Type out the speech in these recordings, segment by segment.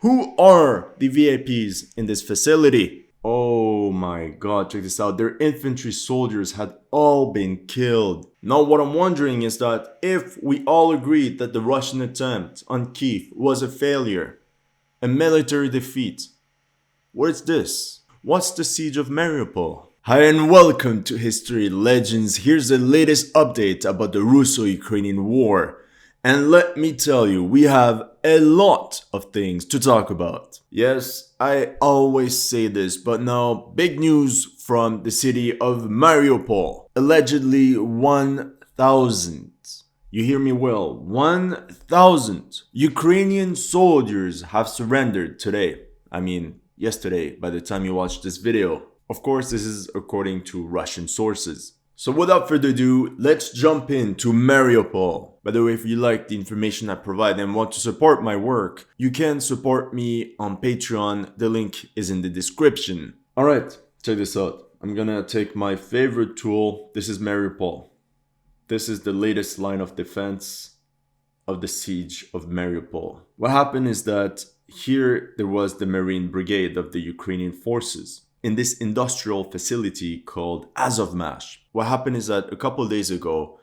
Who are the VIPs in this facility? Oh my god, check this out. Their infantry soldiers had all been killed. Now what I'm wondering is that if we all agreed that the Russian attempt on Kiev was a failure, a military defeat, what's this? What's the siege of Mariupol? Hi and welcome to History Legends. Here's the latest update about the Russo-Ukrainian war. And let me tell you, we have a lot of things to talk about. Yes, I always say this, but now big news from the city of Mariupol. Allegedly 1,000. You hear me well, 1,000 Ukrainian soldiers have surrendered today. I mean, yesterday by the time you watch this video. Of course, this is according to Russian sources. So without further ado, let's jump into Mariupol. By the way, if you like the information I provide and want to support my work, you can support me on Patreon. The link is in the description. Alright, check this out. I'm gonna take my favorite tool. This is Mariupol. This is the latest line of defense of the siege of Mariupol. What happened is that here there was the Marine Brigade of the Ukrainian forces in this industrial facility called Azovmash. What happened is that a couple days ago,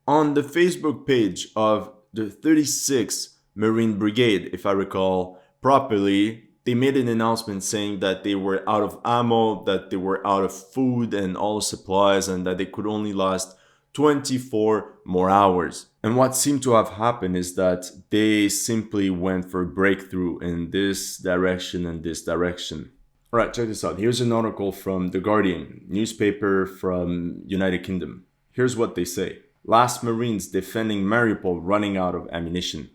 on the Facebook page of the 36th Marine Brigade, if I recall properly, they made an announcement saying that they were out of ammo, that they were out of food and all supplies, and that they could only last 24 more hours. And what seemed to have happened is that they simply went for a breakthrough in this direction and this direction. Alright, check this out. Here's an article from The Guardian, newspaper from United Kingdom. Here's what they say. Last Marines defending Mariupol running out of ammunition.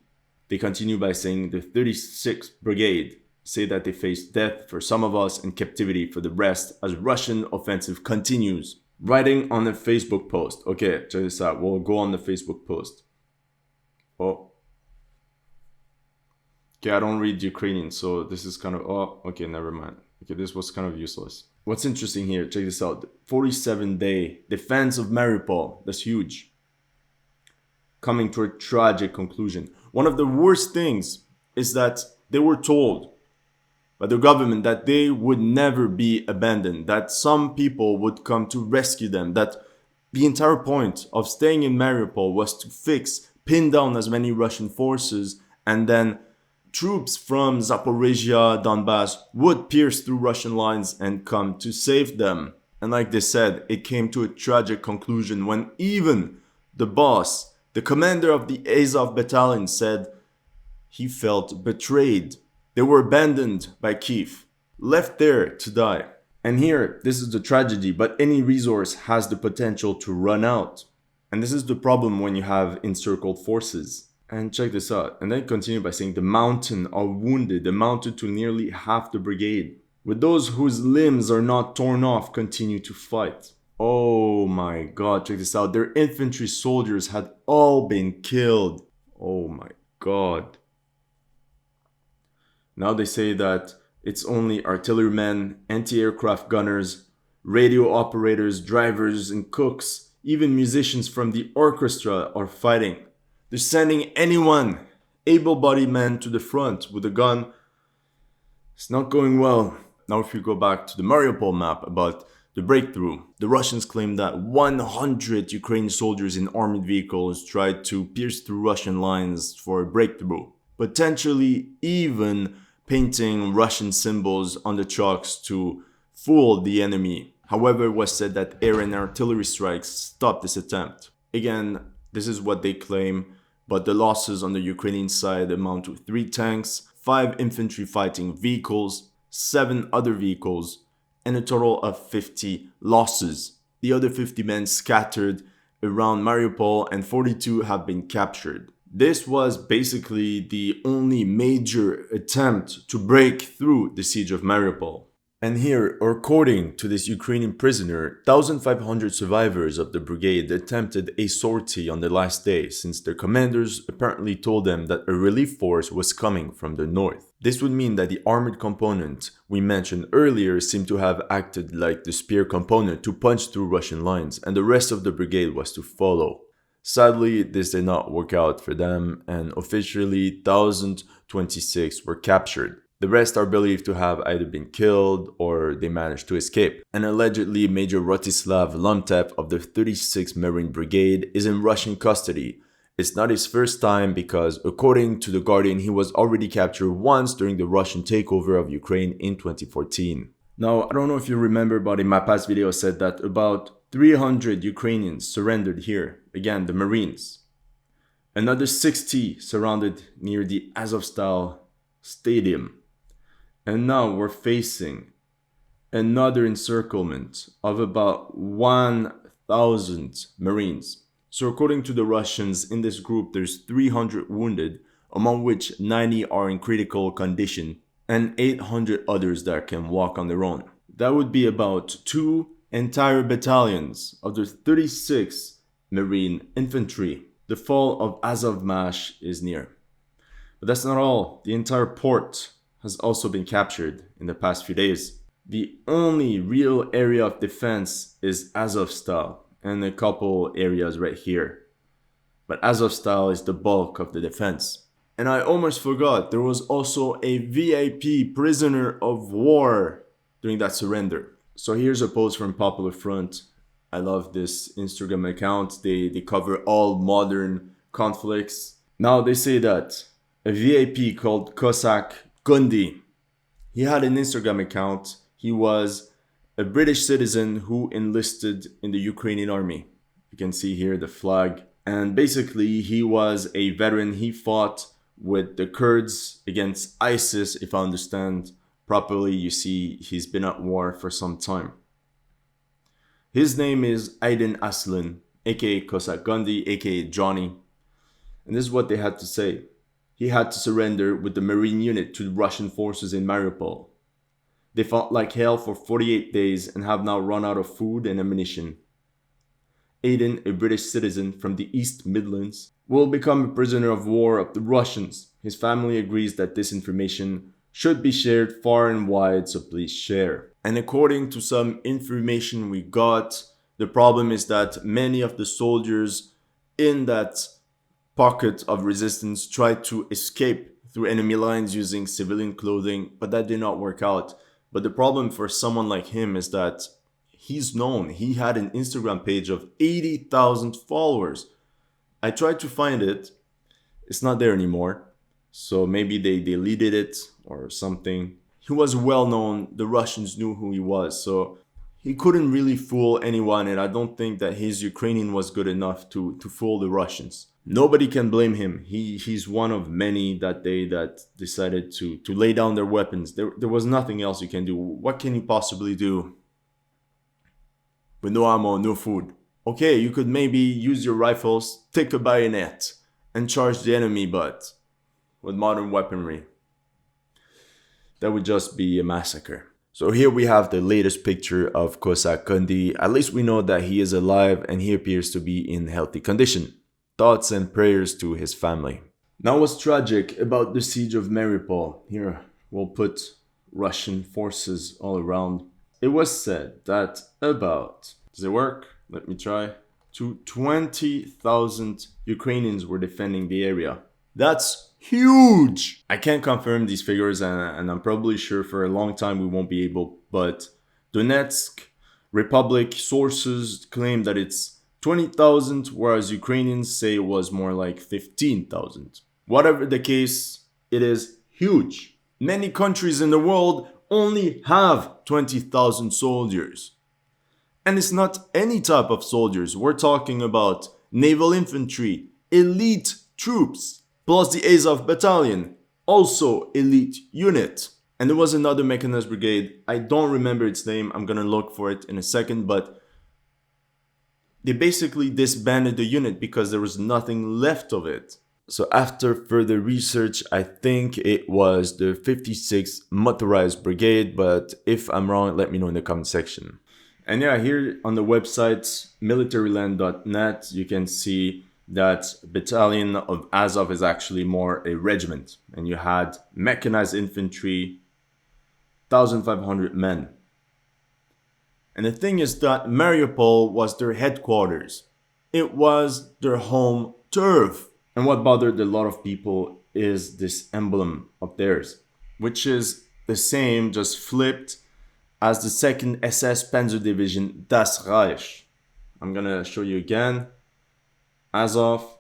They continue by saying the 36th Brigade say that they face death for some of us and captivity for the rest as Russian offensive continues. Writing on a Facebook post. Okay, check this out. We'll go on the Facebook post. Oh. Okay, I don't read Ukrainian, so this is kind of... Oh, okay, never mind. Okay, this was kind of useless. What's interesting here, check this out. 47-day defense of Mariupol. That's huge. Coming to a tragic conclusion. One of the worst things is that they were told by the government that they would never be abandoned, that some people would come to rescue them, that the entire point of staying in Mariupol was to pin down as many Russian forces, and then troops from Zaporizhia, Donbass would pierce through Russian lines and come to save them. And like they said, it came to a tragic conclusion when even the boss, the commander of the Azov battalion, said he felt betrayed. They were abandoned by Kiev, left there to die. And here, this is the tragedy, but any resource has the potential to run out. And this is the problem when you have encircled forces. And check this out. And then continue by saying the mountain are wounded, amounted to nearly half the brigade. With those whose limbs are not torn off, continue to fight. Oh my god, check this out. Their infantry soldiers had all been killed. Oh my god. Now they say that it's only artillerymen, anti-aircraft gunners, radio operators, drivers and cooks, even musicians from the orchestra are fighting. They're sending anyone, able-bodied man to the front with a gun. It's not going well. Now if you go back to the Mariupol map about the breakthrough, the Russians claim that 100 Ukrainian soldiers in armored vehicles tried to pierce through Russian lines for a breakthrough, potentially even painting Russian symbols on the trucks to fool the enemy. However, it was said that air and artillery strikes stopped this attempt. Again, this is what they claim, but the losses on the Ukrainian side amount to 3 tanks, 5 infantry fighting vehicles, 7 other vehicles, and a total of 50 losses. The other 50 men scattered around Mariupol and 42 have been captured. This was basically the only major attempt to break through the siege of Mariupol. And here, according to this Ukrainian prisoner, 1,500 survivors of the brigade attempted a sortie on the last day since their commanders apparently told them that a relief force was coming from the north. This would mean that the armored component we mentioned earlier seemed to have acted like the spear component to punch through Russian lines, and the rest of the brigade was to follow. Sadly, this did not work out for them, and officially 1,026 were captured. The rest are believed to have either been killed or they managed to escape. And allegedly, Major Rostislav Lomtev of the 36th Marine Brigade is in Russian custody. It's not his first time because, according to The Guardian, he was already captured once during the Russian takeover of Ukraine in 2014. Now, I don't know if you remember, but in my past video I said that about 300 Ukrainians surrendered here, again, the Marines. Another 60 surrounded near the Azovstal stadium. And now we're facing another encirclement of about 1,000 Marines. So according to the Russians, in this group there's 300 wounded, among which 90 are in critical condition, and 800 others that can walk on their own. That would be about 2 entire battalions of the 36th Marine Infantry. The fall of Azovmash is near. But that's not all. The entire port has also been captured in the past few days. The only real area of defense is Azovstal and a couple areas right here. But Azovstal is the bulk of the defense. And I almost forgot, there was also a VIP prisoner of war during that surrender. So here's a post from Popular Front. I love this Instagram account. They cover all modern conflicts. Now they say that a VIP called Cossack Gundi, he had an Instagram account. He was a British citizen who enlisted in the Ukrainian army. You can see here the flag. And basically he was a veteran. He fought with the Kurds against ISIS, if I understand properly. You see he's been at war for some time. His name is Aydin Aslan, aka Cossack Gundi, aka Johnny. And this is what they had to say. He had to surrender with the Marine unit to the Russian forces in Mariupol. They fought like hell for 48 days and have now run out of food and ammunition. Aydin, a British citizen from the East Midlands, will become a prisoner of war of the Russians. His family agrees that this information should be shared far and wide, so please share. And according to some information we got, the problem is that many of the soldiers in that pocket of resistance tried to escape through enemy lines using civilian clothing, but that did not work out. But the problem for someone like him is that he's known. He had an Instagram page of 80,000 followers. I tried to find it. It's not there anymore. So maybe they deleted it or something. He was well known. The Russians knew who he was. So he couldn't really fool anyone. And I don't think that his Ukrainian was good enough to fool the Russians. Nobody can blame him. He's one of many that decided to lay down their weapons. There was nothing else you can do. What can you possibly do with no ammo, no food? Okay, you could maybe use your rifles, take a bayonet, and charge the enemy, but with modern weaponry, that would just be a massacre. So here we have the latest picture of Cossack Gundi. At least we know that he is alive and he appears to be in healthy condition. Thoughts and prayers to his family. Now what's tragic about the siege of Mariupol? Here we'll put Russian forces all around. It was said that about, does it work? Let me try. 20,000 Ukrainians were defending the area. That's huge! I can't confirm these figures and I'm probably sure for a long time we won't be able, but Donetsk Republic sources claim that it's 20,000, whereas Ukrainians say it was more like 15,000. Whatever the case, it is huge. Many countries in the world only have 20,000 soldiers. And it's not any type of soldiers. We're talking about naval infantry, elite troops, plus the Azov battalion, also elite unit. And there was another mechanized brigade. I don't remember its name. I'm gonna look for it in a second, but they basically disbanded the unit because there was nothing left of it. So after further research, I think it was the 56th Motorized Brigade, but if I'm wrong, let me know in the comment section. And yeah, here on the website, militaryland.net, you can see that battalion of Azov is actually more a regiment. And you had mechanized infantry, 1,500 men. And the thing is that Mariupol was their headquarters. It was their home turf. And what bothered a lot of people is this emblem of theirs. which is the same, just flipped, as the 2nd SS Panzer Division Das Reich. I'm gonna show you again. Azov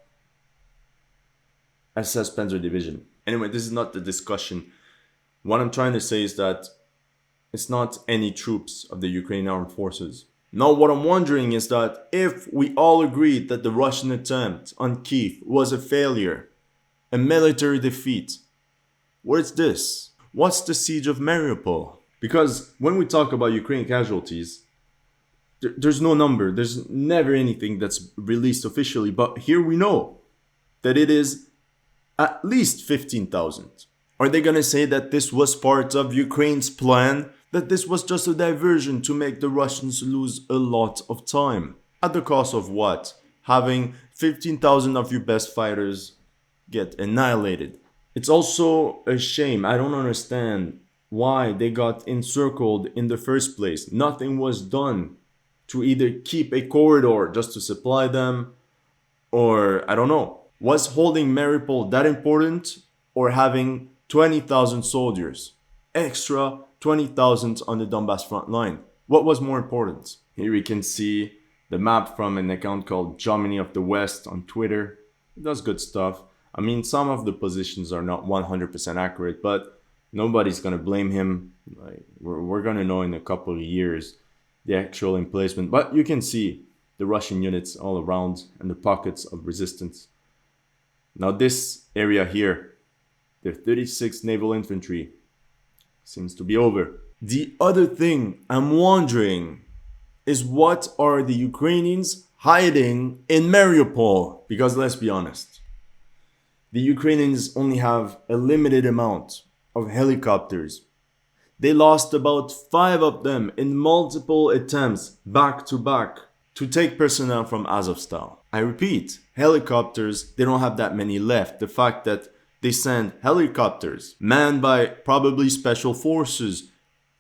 SS Panzer Division. Anyway, this is not the discussion. What I'm trying to say is that it's not any troops of the Ukrainian armed forces. Now, what I'm wondering is that if we all agreed that the Russian attempt on Kiev was a failure, a military defeat, what's this? What's the siege of Mariupol? Because when we talk about Ukrainian casualties, there's no number. There's never anything that's released officially. But here we know that it is at least 15,000. Are they going to say that this was part of Ukraine's plan? That this was just a diversion to make the Russians lose a lot of time? At the cost of what? Having 15,000 of your best fighters get annihilated. It's also a shame. I don't understand why they got encircled in the first place. Nothing was done to either keep a corridor just to supply them, or I don't know. Was holding Mariupol that important, or having 20,000 soldiers, extra 20,000 on the Donbass front line? What was more important? Here we can see the map from an account called Germany of the West on Twitter. It does good stuff. I mean, some of the positions are not 100% accurate, but nobody's gonna blame him. Like, we're gonna know in a couple of years the actual emplacement. But you can see the Russian units all around and the pockets of resistance. Now this area here, the 36th Naval Infantry, seems to be over. The other thing I'm wondering is, what are the Ukrainians hiding in Mariupol? Because let's be honest, the Ukrainians only have a limited amount of helicopters. They lost about 5 of them in multiple attempts back to back to take personnel from Azovstal. I repeat, helicopters, they don't have that many left. The fact that they send helicopters manned by probably special forces,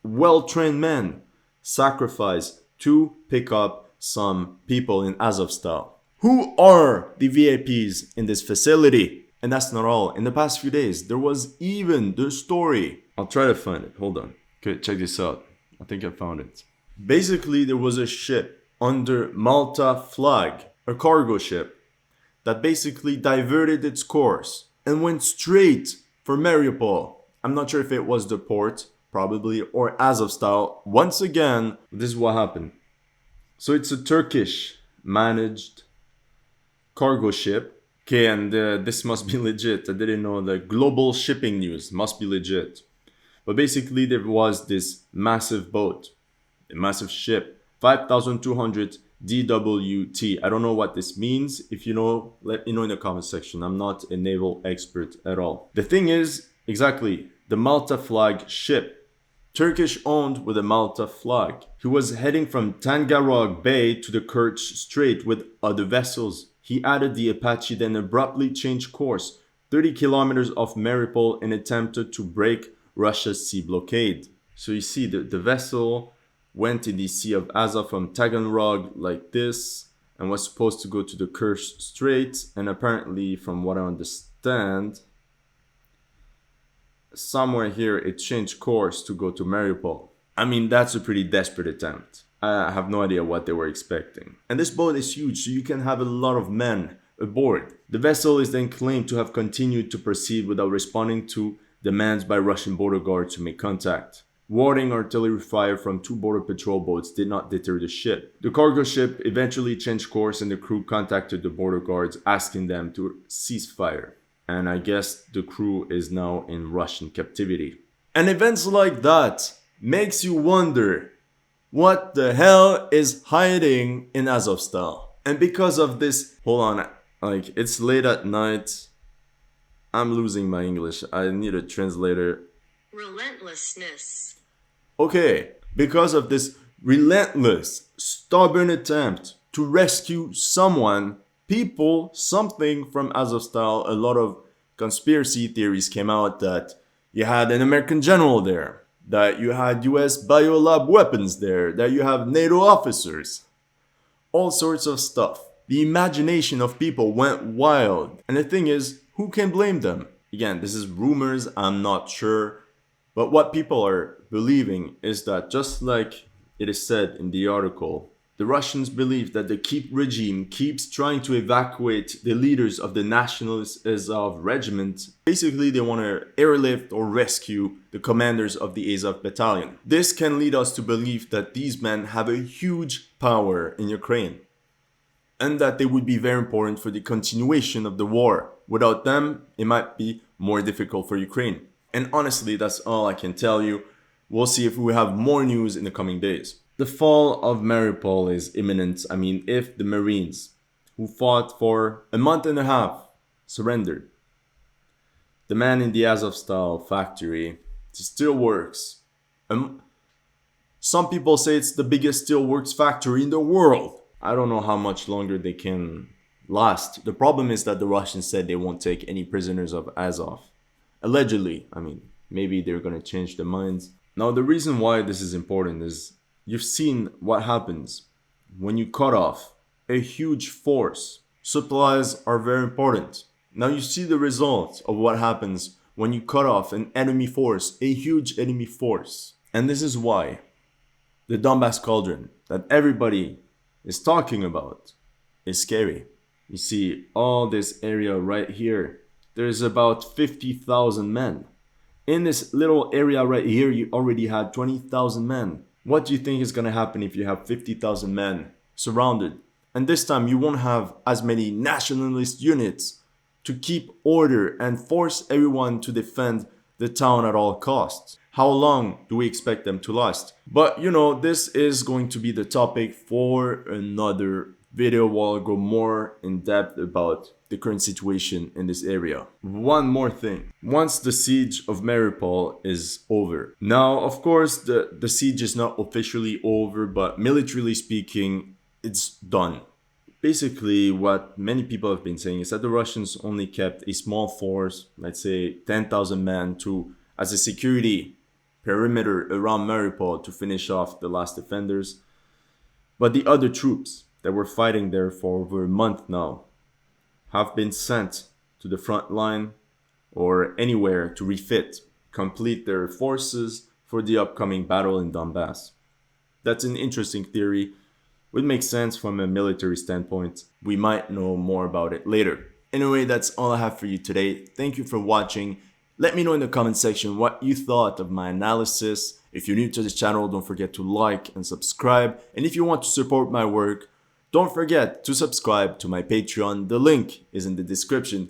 well-trained men, sacrifice to pick up some people in Azovstal. Who are the VIPs in this facility? And that's not all. In the past few days, there was even the story. I'll try to find it. Hold on. Okay, check this out. I think I found it. Basically, there was a ship under Malta flag, a cargo ship, that basically diverted its course and went straight for Mariupol. I'm not sure if it was the port, probably, or Azovstal. Once again, this is what happened. So it's a Turkish managed cargo ship. Okay, and this must be legit. I didn't know. The global shipping news must be legit. But basically, there was this massive boat, a massive ship, 5,200 DWT. I don't know what this means. If you know, let me know in the comment section. I'm not a naval expert at all. The thing is, exactly, the Malta flag ship, Turkish owned with a Malta flag. He was heading from Tangarog Bay to the Kerch Strait with other vessels. He added the Apache, then abruptly changed course 30 kilometers off Mariupol and attempted to break Russia's sea blockade. So you see, the vessel went in the Sea of Azov from Taganrog like this and was supposed to go to the Kerch Strait, and apparently, from what I understand, somewhere here it changed course to go to Mariupol. I mean, that's a pretty desperate attempt. I have no idea what they were expecting. And this boat is huge, so you can have a lot of men aboard. The vessel is then claimed to have continued to proceed without responding to demands by Russian border guards to make contact. Warding artillery fire from 2 border patrol boats did not deter the ship. The cargo ship eventually changed course and the crew contacted the border guards asking them to cease fire. And I guess the crew is now in Russian captivity. And events like that makes you wonder, what the hell is hiding in Azovstal? And because of this, hold on, like, it's late at night. I'm losing my English. I need a translator. Relentlessness. Okay, because of this relentless, stubborn attempt to rescue someone, people, something from Azovstal, a lot of conspiracy theories came out that you had an American general there, that you had US biolab weapons there, that you have NATO officers, all sorts of stuff. The imagination of people went wild. And the thing is, who can blame them? Again, this is rumors, I'm not sure. But what people are believing is that, just like it is said in the article, the Russians believe that the Kiev regime keeps trying to evacuate the leaders of the nationalist Azov regiment. Basically, they want to airlift or rescue the commanders of the Azov battalion. This can lead us to believe that these men have a huge power in Ukraine, and that they would be very important for the continuation of the war. Without them, it might be more difficult for Ukraine. And honestly, that's all I can tell you. We'll see if we have more news in the coming days. The fall of Mariupol is imminent. I mean, if the Marines, who fought for a month and a half, surrendered. The man in the Azovstal factory still works. Some people say it's the biggest steelworks factory in the world. I don't know how much longer they can last. The problem is that the Russians said they won't take any prisoners of Azov. Allegedly. I mean, maybe they're gonna change their minds. Now, the reason why this is important is you've seen what happens when you cut off a huge force. Supplies are very important. Now you see the result of what happens when you cut off an enemy force, a huge enemy force. And this is why the Donbass cauldron that everybody is talking about is scary. You see all this area right here. There's about 50,000 men. In this little area right here, you already had 20,000 men. What do you think is going to happen if you have 50,000 men surrounded? And this time you won't have as many nationalist units to keep order and force everyone to defend the town at all costs. How long do we expect them to last? But you know, this is going to be the topic for another video where I'll go more in depth about the current situation in this area. One more thing. Once the siege of Mariupol is over. Now, of course, the siege is not officially over, but militarily speaking, it's done. Basically, what many people have been saying is that the Russians only kept a small force, let's say 10,000 men, as a security perimeter around Mariupol to finish off the last defenders. But the other troops that were fighting there for over a month now have been sent to the front line or anywhere to refit, complete their forces for the upcoming battle in Donbass. That's an interesting theory. Would make sense from a military standpoint. We might know more about it later. Anyway, that's all I have for you today. Thank you for watching. Let me know in the comment section what you thought of my analysis. If you're new to this channel, don't forget to like and subscribe. And if you want to support my work, don't forget to subscribe to my Patreon. The link is in the description.